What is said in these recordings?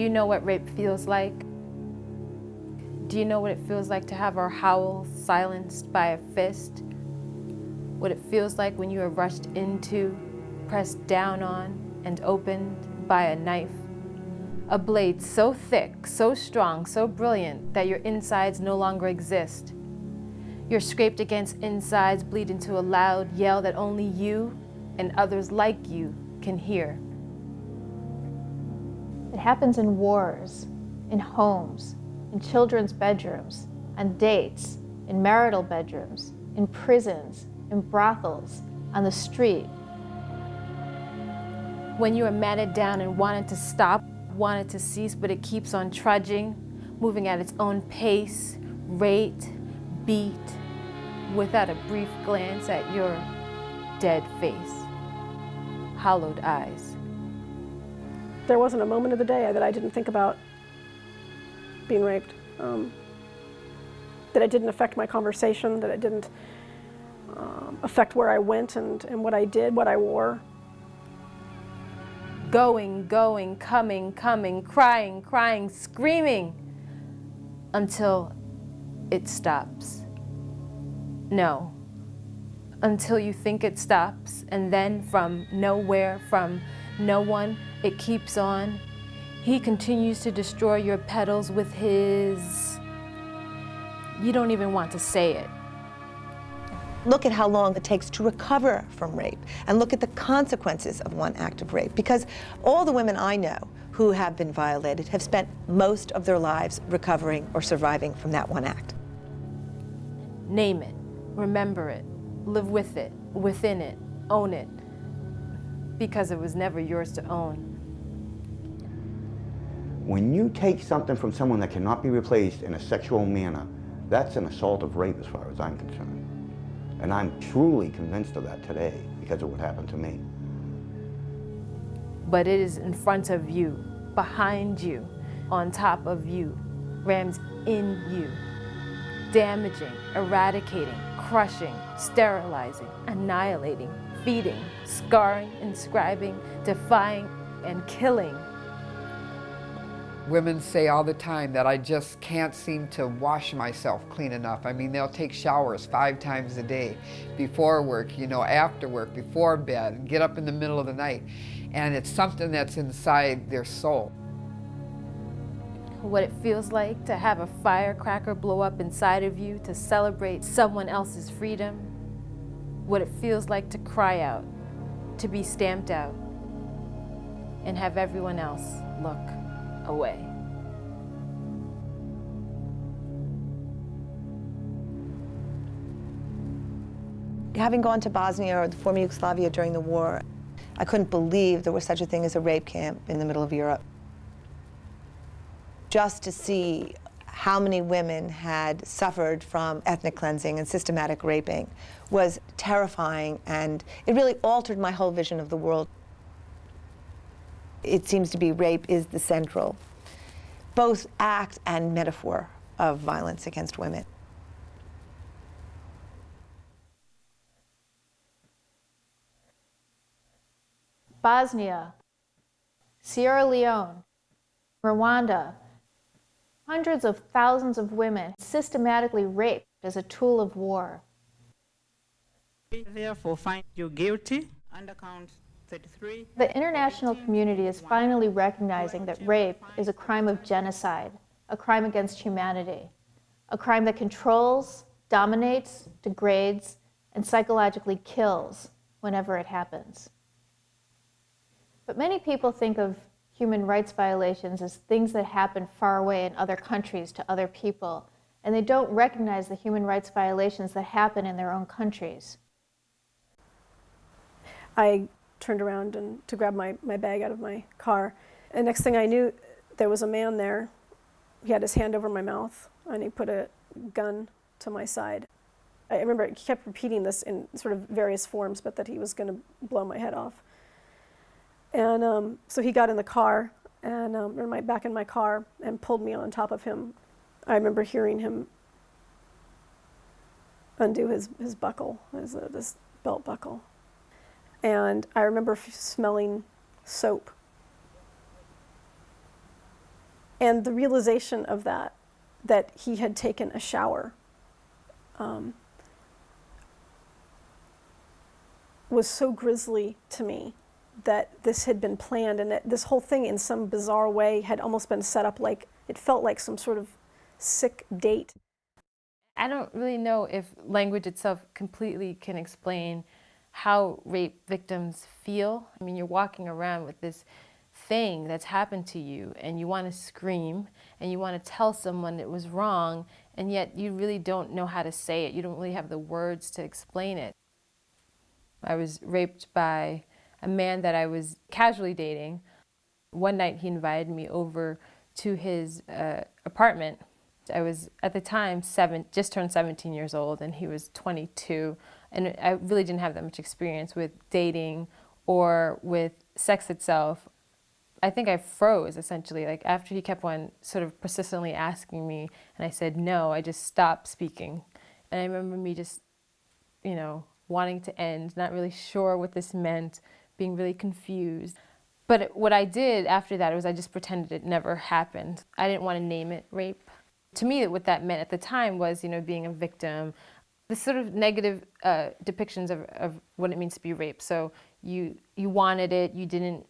you know what rape feels like? Do you know what it feels like to have our howls silenced by a fist? What it feels like when you are rushed into, pressed down on, and opened by a knife? A blade so thick, so strong, so brilliant that your insides no longer exist. You're scraped against insides, bleed into a loud yell that only you and others like you can hear. It happens in wars, in homes, in children's bedrooms, on dates, in marital bedrooms, in prisons, in brothels, on the street. When you are matted down and wanted to stop, wanted to cease, but it keeps on trudging, moving at its own pace, rate, beat, without a brief glance at your dead face, hollowed eyes. There wasn't a moment of the day that I didn't think about being raped, that it didn't affect my conversation, that it didn't affect where I went and what I did, what I wore. Going, going, coming, coming, crying, crying, screaming, until it stops. No, until you think it stops, and then from nowhere, from no one, it keeps on. He continues to destroy your petals with his... You don't even want to say it. Look at how long it takes to recover from rape, and look at the consequences of one act of rape, because all the women I know who have been violated have spent most of their lives recovering or surviving from that one act. Name it, remember it, live with it, within it, own it, because it was never yours to own. When you take something from someone that cannot be replaced in a sexual manner, that's an assault of rape as far as I'm concerned. And I'm truly convinced of that today because of what happened to me. But it is in front of you, behind you, on top of you, rams in you, damaging, eradicating, crushing, sterilizing, annihilating, feeding, scarring, inscribing, defying, and killing. Women say all the time that I just can't seem to wash myself clean enough. I mean, they'll take showers 5 times a day, before work, you know, after work, before bed, and get up in the middle of the night. And it's something that's inside their soul. What it feels like to have a firecracker blow up inside of you to celebrate someone else's freedom. What it feels like to cry out, to be stamped out, and have everyone else look away. Having gone to Bosnia or the former Yugoslavia during the war, I couldn't believe there was such a thing as a rape camp in the middle of Europe. Just to see how many women had suffered from ethnic cleansing and systematic raping was terrifying, and it really altered my whole vision of the world. It seems to be rape is the central, both act and metaphor of violence against women. Bosnia, Sierra Leone, Rwanda, hundreds of thousands of women systematically raped as a tool of war. We therefore find you guilty under count 33. The international community is finally recognizing that rape is a crime of genocide, a crime against humanity, a crime that controls, dominates, degrades, and psychologically kills whenever it happens. But many people think of human rights violations as things that happen far away in other countries to other people, and they don't recognize the human rights violations that happen in their own countries. I turned around to grab my bag out of my car, and next thing I knew, there was a man there. He had his hand over my mouth, and he put a gun to my side. I remember he kept repeating this in sort of various forms, but that he was going to blow my head off. And so he got in the car, and back in my car, and pulled me on top of him. I remember hearing him undo his buckle, this belt buckle. And I remember smelling soap. And the realization of that he had taken a shower, was so grisly to me, that this had been planned, and that this whole thing in some bizarre way had almost been set up like, it felt like some sort of sick date. I don't really know if language itself completely can explain how rape victims feel. I mean, you're walking around with this thing that's happened to you, and you want to scream, and you want to tell someone it was wrong, and yet you really don't know how to say it. You don't really have the words to explain it. I was raped by a man that I was casually dating. One night he invited me over to his apartment. I was, at the time, just turned 17 years old, and he was 22. And I really didn't have that much experience with dating or with sex itself. I think I froze, essentially. Like, after he kept on sort of persistently asking me, and I said no, I just stopped speaking. And I remember me just, wanting to end, not really sure what this meant, being really confused. But what I did after that was I just pretended it never happened. I didn't want to name it rape. To me, what that meant at the time was, being a victim. The sort of negative depictions of what it means to be raped. So you wanted it, you didn't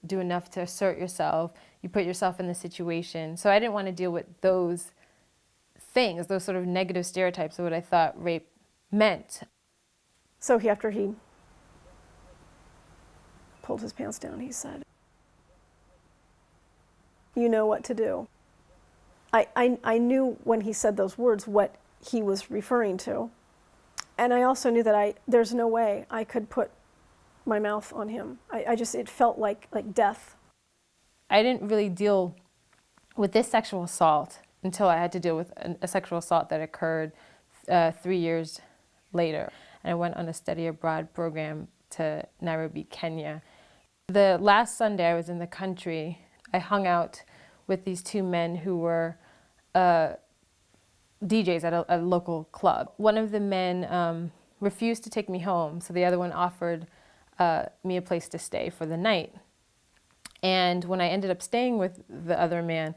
do enough to assert yourself, you put yourself in the situation. So I didn't want to deal with those things, those sort of negative stereotypes of what I thought rape meant. So after he pulled his pants down, he said, "You know what to do." I knew when he said those words what he was referring to. And I also knew that there's no way I could put my mouth on him. It felt like death. I didn't really deal with this sexual assault until I had to deal with a sexual assault that occurred 3 years later. And I went on a study abroad program to Nairobi, Kenya. The last Sunday I was in the country, I hung out with these two men who were DJs at a local club. One of the men refused to take me home, so the other one offered me a place to stay for the night. And when I ended up staying with the other man,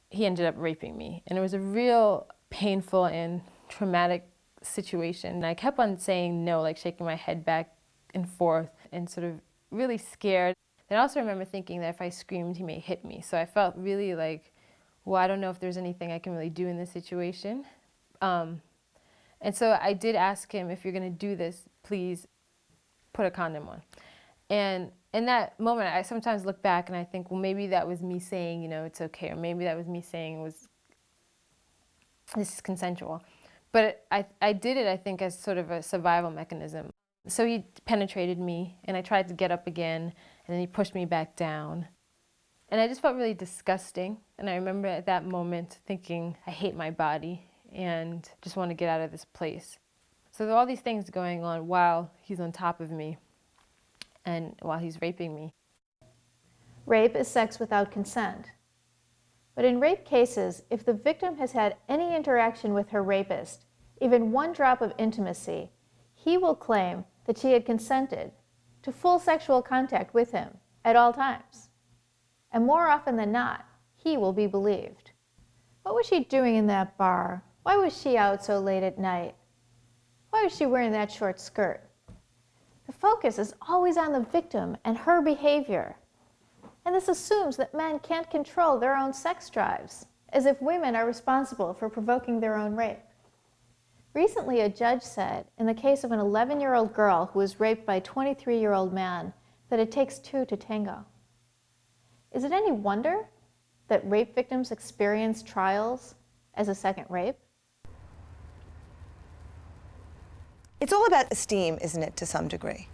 he ended up raping me. And it was a real painful and traumatic situation. And I kept on saying no, like shaking my head back and forth and sort of really scared. And I also remember thinking that if I screamed, he may hit me. So I felt really like, well, I don't know if there's anything I can really do in this situation. And so I did ask him, if you're going to do this, please put a condom on. And in that moment, I sometimes look back and I think, well, maybe that was me saying, it's okay. Or maybe that was me saying this is consensual. But I did it, I think, as sort of a survival mechanism. So he penetrated me, and I tried to get up again, and then he pushed me back down. And I just felt really disgusting. And I remember at that moment thinking, I hate my body and just want to get out of this place. So there are all these things going on while he's on top of me and while he's raping me. Rape is sex without consent. But in rape cases, if the victim has had any interaction with her rapist, even one drop of intimacy, he will claim that she had consented to full sexual contact with him at all times. And more often than not, he will be believed. What was she doing in that bar? Why was she out so late at night? Why was she wearing that short skirt? The focus is always on the victim and her behavior. And this assumes that men can't control their own sex drives, as if women are responsible for provoking their own rape. Recently, a judge said, in the case of an 11-year-old girl who was raped by a 23-year-old man, that it takes two to tango. Is it any wonder that rape victims experience trials as a second rape? It's all about esteem, isn't it, to some degree?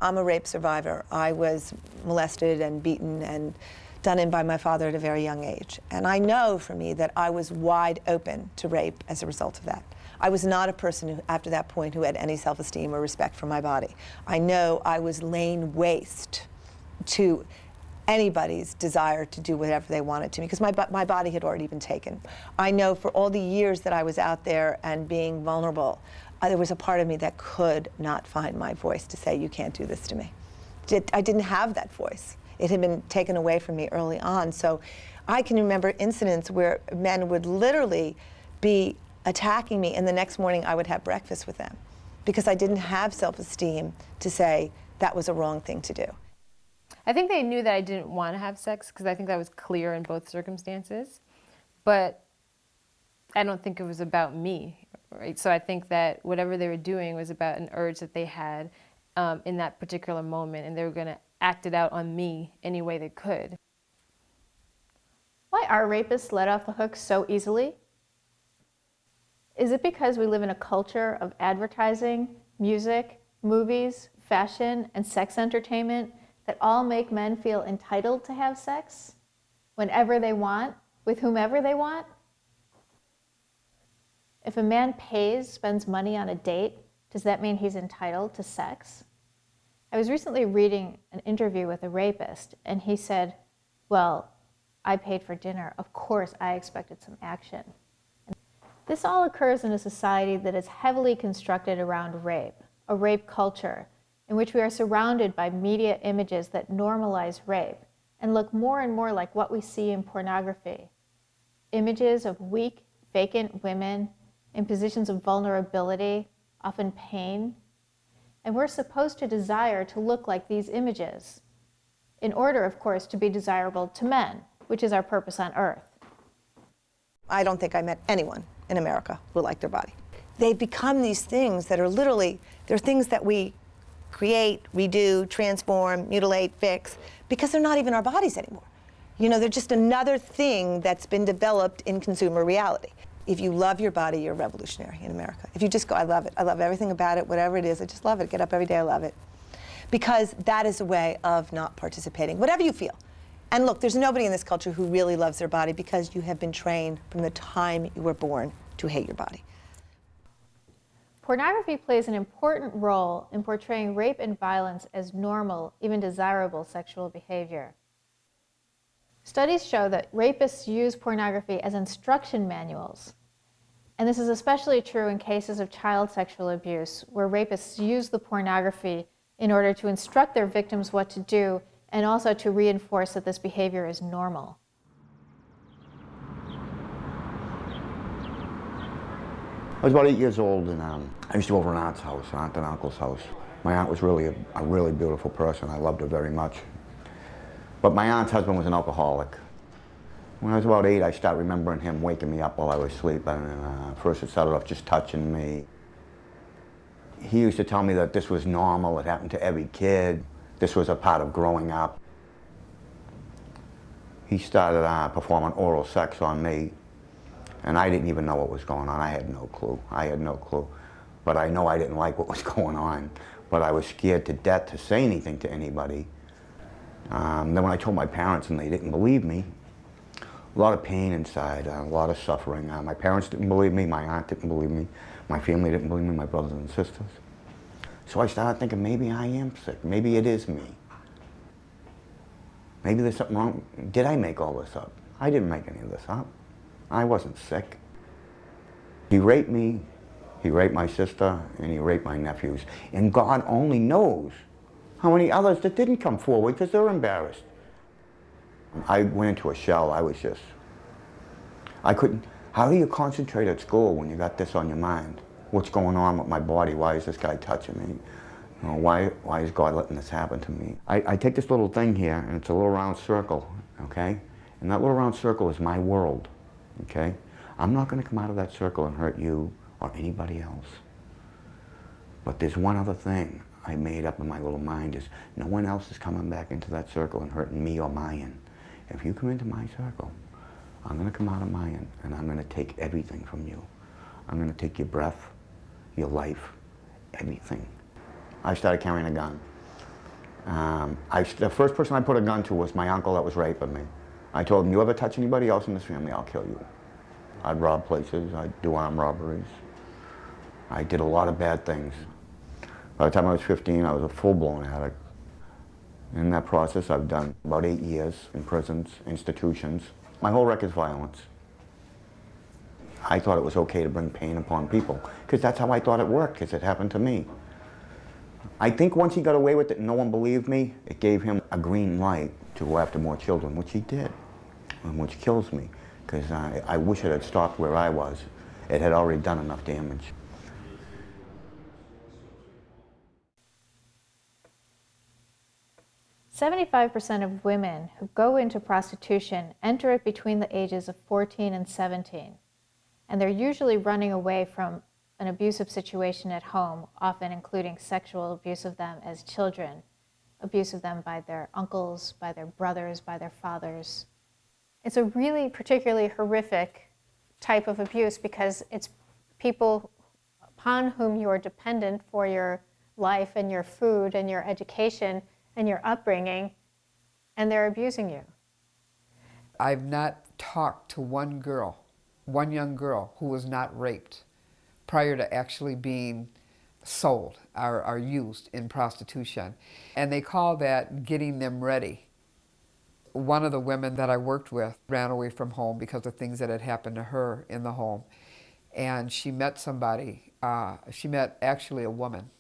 I'm a rape survivor. I was molested and beaten and done in by my father at a very young age. And I know for me that I was wide open to rape as a result of that. I was not a person who, after that point, who had any self-esteem or respect for my body. I know I was laying waste to anybody's desire to do whatever they wanted to me, because my body had already been taken. I know for all the years that I was out there and being vulnerable, there was a part of me that could not find my voice to say, you can't do this to me. I didn't have that voice. It had been taken away from me early on. So I can remember incidents where men would literally be attacking me, and the next morning I would have breakfast with them because I didn't have self-esteem to say that was a wrong thing to do. I think they knew that I didn't want to have sex because I think that was clear in both circumstances. But I don't think it was about me, right? So I think that whatever they were doing was about an urge that they had in that particular moment, and they were going to act it out on me any way they could. Why are rapists let off the hook so easily? Is it because we live in a culture of advertising, music, movies, fashion, and sex entertainment that all make men feel entitled to have sex whenever they want, with whomever they want? If a man spends money on a date, does that mean he's entitled to sex? I was recently reading an interview with a rapist, and he said, well, I paid for dinner. Of course, I expected some action. This all occurs in a society that is heavily constructed around rape, a rape culture, in which we are surrounded by media images that normalize rape and look more and more like what we see in pornography. Images of weak, vacant women in positions of vulnerability, often pain. And we're supposed to desire to look like these images, in order, of course, to be desirable to men, which is our purpose on earth. I don't think I met anyone in America who liked their body. They've become these things that are literally, they're things that we create, redo, transform, mutilate, fix, because they're not even our bodies anymore. You know, they're just another thing that's been developed in consumer reality. If you love your body, you're revolutionary in America. If you just go, I love it. I love everything about it, whatever it is, I just love it. Get up every day, I love it. Because that is a way of not participating, whatever you feel. And look, there's nobody in this culture who really loves their body because you have been trained from the time you were born to hate your body. Pornography plays an important role in portraying rape and violence as normal, even desirable sexual behavior. Studies show that rapists use pornography as instruction manuals. And this is especially true in cases of child sexual abuse, where rapists use the pornography in order to instruct their victims what to do and also to reinforce that this behavior is normal. I was about 8 years old, and I used to go over an aunt's house, aunt and uncle's house. My aunt was really a really beautiful person. I loved her very much. But my aunt's husband was an alcoholic. When I was about 8, I started remembering him waking me up while I was sleeping. And first it started off just touching me. He used to tell me that this was normal, it happened to every kid. This was a part of growing up. He started performing oral sex on me, and I didn't even know what was going on. I had no clue. I had no clue. But I know I didn't like what was going on. But I was scared to death to say anything to anybody. Then when I told my parents and they didn't believe me, a lot of pain inside, a lot of suffering. My parents didn't believe me, my aunt didn't believe me, my family didn't believe me, my brothers and sisters. So I started thinking, maybe I am sick, maybe it is me. Maybe there's something wrong. Did I make all this up? I didn't make any of this up. I wasn't sick. He raped me, he raped my sister, and he raped my nephews. And God only knows how many others that didn't come forward because they're embarrassed. I went into a shell. I couldn't, how do you concentrate at school when you got this on your mind? What's going on with my body? Why is this guy touching me? You know, why is God letting this happen to me? I take this little thing here, and it's a little round circle, okay? And that little round circle is my world, okay? I'm not going to come out of that circle and hurt you or anybody else. But there's one other thing I made up in my little mind is no one else is coming back into that circle and hurting me or mine. If you come into my circle, I'm going to come out of mine and I'm going to take everything from you. I'm going to take your breath, your life, everything. I started carrying a gun. The first person I put a gun to was my uncle that was raping me. I told him, you ever touch anybody else in this family, I'll kill you. I'd rob places, I'd do armed robberies. I did a lot of bad things. By the time I was 15, I was a full-blown addict. In that process, I've done about 8 years in prisons, institutions. My whole record's violence. I thought it was okay to bring pain upon people, because that's how I thought it worked, because it happened to me. I think once he got away with it and no one believed me, it gave him a green light to go after more children, which he did, and which kills me, because I wish it had stopped where I was. It had already done enough damage. "75% of women who go into prostitution enter it between the ages of 14 and 17, and they're usually running away from an abusive situation at home, often including sexual abuse of them as children, abuse of them by their uncles, by their brothers, by their fathers." It's a really particularly horrific type of abuse because it's people upon whom you are dependent for your life and your food and your education and your upbringing, and they're abusing you. I've not talked to one girl, one young girl, who was not raped prior to actually being sold or used in prostitution. And they call that getting them ready. One of the women that I worked with ran away from home because of things that had happened to her in the home. And she met somebody, she met actually a woman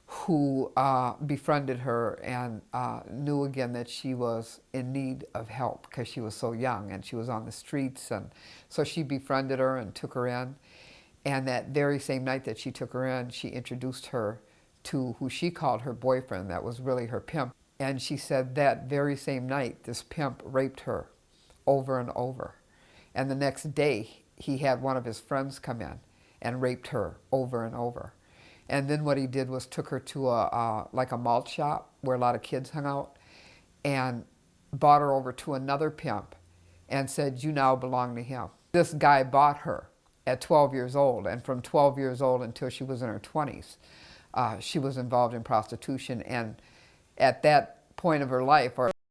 who befriended her and knew again that she was in need of help because she was so young and she was on the streets. And so she befriended her and took her in. And that very same night that she took her in, she introduced her to who she called her boyfriend, that was really her pimp. And she said that very same night, this pimp raped her over and over. And the next day, he had one of his friends come in and raped her over and over. And then what he did was took her to like a malt shop where a lot of kids hung out and brought her over to another pimp and said, "You now belong to him." This guy bought her at 12 years old, and from 12 years old until she was in her 20s, she was involved in prostitution. And at that point of her life, or